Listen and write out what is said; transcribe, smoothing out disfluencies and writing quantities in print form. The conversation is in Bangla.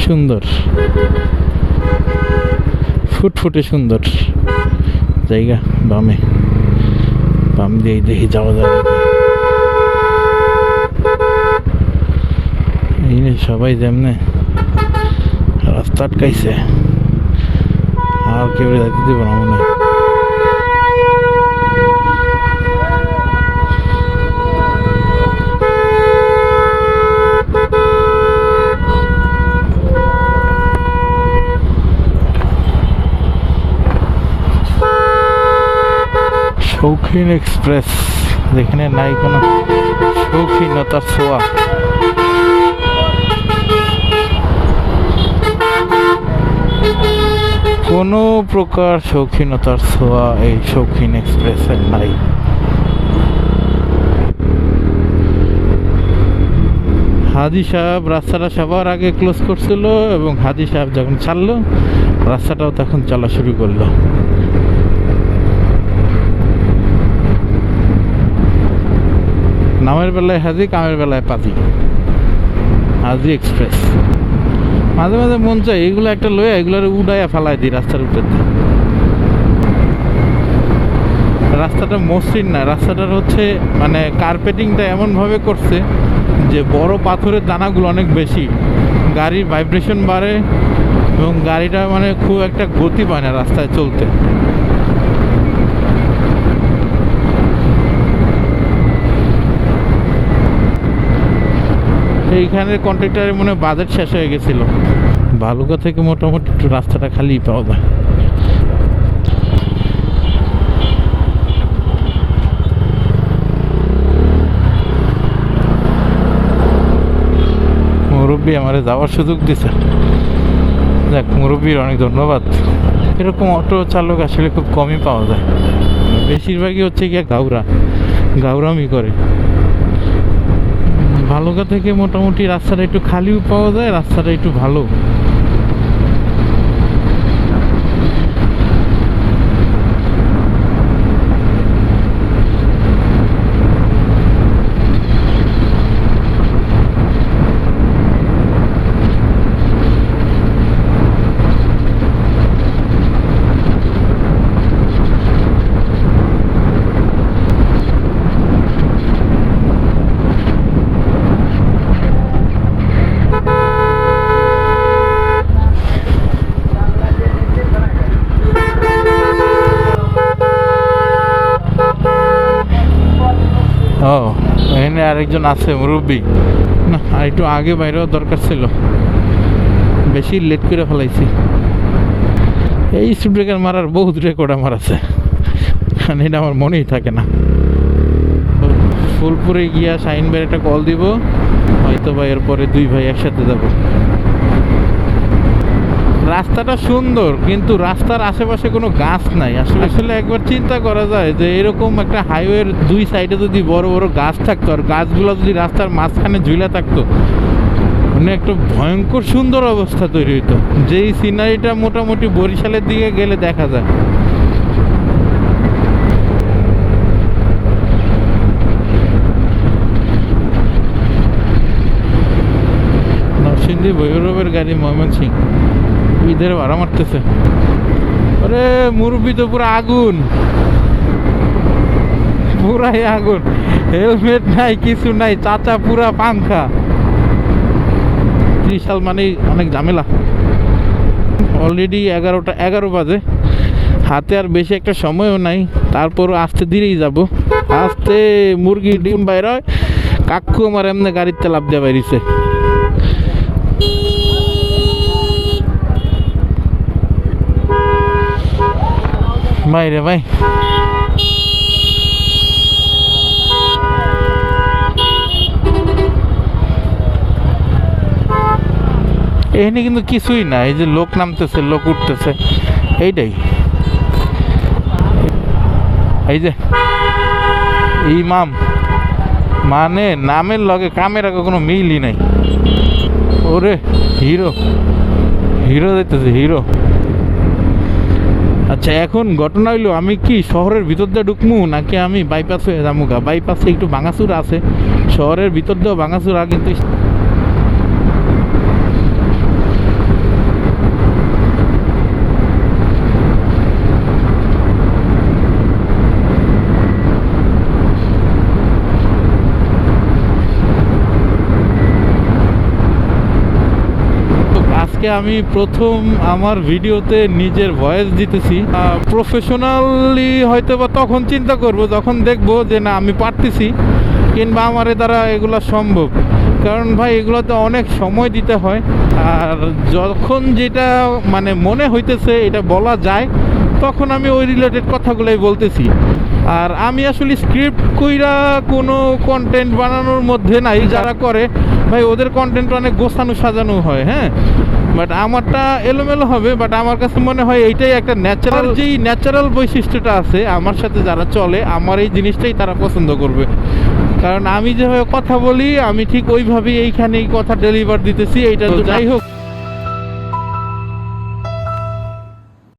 সুন্দর, ফুটফুটে সুন্দর জায়গা। বামে বাম দিয়ে দেখি যাওয়া যাবে। এই সবাই যেমনে রাস্তা আটকাইছে, আর কেউ যাইতে দিব না মনে হয়। শৌখিন এক্সপ্রেস, যেখানে নাই কোনো শৌখিনতার ছোঁয়া। কোনো প্রকার শৌখিনতার ছোঁয়া এই শৌখিন এক্সপ্রেসের নাই। হাজি সাহেব রাস্তাটা সবার আগে ক্লোজ করছিল, এবং হাজি সাহেব যখন ছাড়লো রাস্তাটাও তখন চলা শুরু করলো। নামের বেলায় হাজি, কামের বেলায় পাজি। হাজি এক্সপ্রেস মাঝে মাঝে মন চায় এইগুলো একটা লয়ে এগুলোর উড়াইয়া ফেলাই দিই রাস্তার উপরে। রাস্তাটা মসৃণ না, রাস্তাটার হচ্ছে মানে কার্পেটিংটা এমনভাবে করছে যে বড় পাথরের দানাগুলো অনেক বেশি, গাড়ির ভাইব্রেশন বাড়ে এবং গাড়িটা মানে খুব একটা গতি পায় না রাস্তায় চলতে। এইখানের কন্ট্রাক্টরের মনে বাজেট শেষ হয়ে গেছিল। ভালুকা থেকে মোটামুটি একটু রাস্তাটা খালি পাওয়া যায়। মুরব্বী আমারে যাওয়ার সুযোগ দিছে, যাক মুরব্বীর অনেক ধন্যবাদ। এরকম অটো চালক আসলে খুব কমই পাওয়া যায়, বেশিরভাগই হচ্ছে গিয়ে গাউরামি করে। ভালুকা থেকে মোটামুটি রাস্তাটা একটু খালিও পাওয়া যায়, রাস্তাটা একটু ভালো। ও এখানে আরেকজন আছে মুরব্বী, না আর একটু আগে বাইরেও দরকার ছিল, বেশি লেট করে ফেলাইছি। এই স্পিড ব্রেকার মারার বহুত রেকর্ড আমার আছে, কারণ এটা আমার মনেই থাকে না। ফুলপুরে গিয়া শাহিন ভাইয়ের একটা কল দিব, হয়তো বা এরপরে দুই ভাই একসাথে যাব। রাস্তাটা সুন্দর, কিন্তু রাস্তার আশেপাশে কোনো গাছ নাই। আসলে একবার চিন্তা করা যায় যে এরকম একটা হাইওয়ের দুই সাইডে যদি বড় বড় গাছ থাকতো, আর গাছগুলো যদি রাস্তার মাঝখানে ঝুলে থাকতো, মানে একটা ভয়ঙ্কর সুন্দর অবস্থা তৈরি হইতো, যেই সিনারিটা মোটামুটি বরিশালের দিকে গেলে দেখা যায়। নরসিংদী ভৈরবের গাড়ি ময়মনসিং ঈদের ভাড়া মারতেছে। আরে মুরব্বি তো পুরো আগুন, পুরাই আগুন, হেলমেট নাই কিছু নাই, চাচা পুরা পাংখা। ত্রিশাল মানে অনেক ঝামেলা। অলরেডি 11 বাজে, হাতে আর বেশি একটা সময়ও নাই, তারপরও আস্তে ধীরেই যাব। আস্তে মুরগি ডিম বাইর হয়, কাকু আমার এমনি গাড়িতে লাভ দিয়ে বাইরিছে। ভাই রে ভাই, এখানে কিন্তু কিছুই না, এই যে লোক নামতেছে লোক উঠতেছে, এইটাই। এই যে ইমাম মানে নামের লগে কামের আগে কোনো মিলই নাই। ওরে হিরো হিরো দেখতেছে, হিরো। আচ্ছা এখন ঘটনা হইলো, আমি কি শহরের ভিতর দিয়ে ঢুকমু নাকি আমি বাইপাস হয়ে যাবো? বাইপাসে একটু ভাঙাচুরা আছে, শহরের ভিতর দিয়েও ভাঙাচুরা, কিন্তু আজকে আমি প্রথম আমার ভিডিওতে নিজের ভয়েস দিতেছি। প্রফেশনালি হয়তো বা তখন চিন্তা করব যখন দেখব যে না আমি পারতেছি কিংবা আমার দ্বারা এগুলো সম্ভব। কারণ ভাই এগুলোতে অনেক সময় দিতে হয়, আর যখন যেটা মানে মনে হইতেছে এটা বলা যায় তখন আমি ওই রিলেটেড কথাগুলোই বলতেছি। আর আমি আসলে স্ক্রিপ্ট কইরা কোনো কন্টেন্ট বানানোর মধ্যে নাই। যারা করে ভাই ওদের কন্টেন্ট অনেক গোছানো সাজানো হয়, হ্যাঁ, বাট আমারটা এলোমেলো হবে। বাট আমার কাছে মনে হয় এইটাই একটা ন্যাচারাল, যেই ন্যাচারাল বৈশিষ্ট্যটা আছে আমার সাথে যারা চলে আমার এই জিনিসটাই তারা পছন্দ করবে। কারণ আমি যেভাবে কথা বলি আমি ঠিক ওইভাবেই এইখানে এই কথা ডেলিভার দিতেছি। এইটা যাই হোক,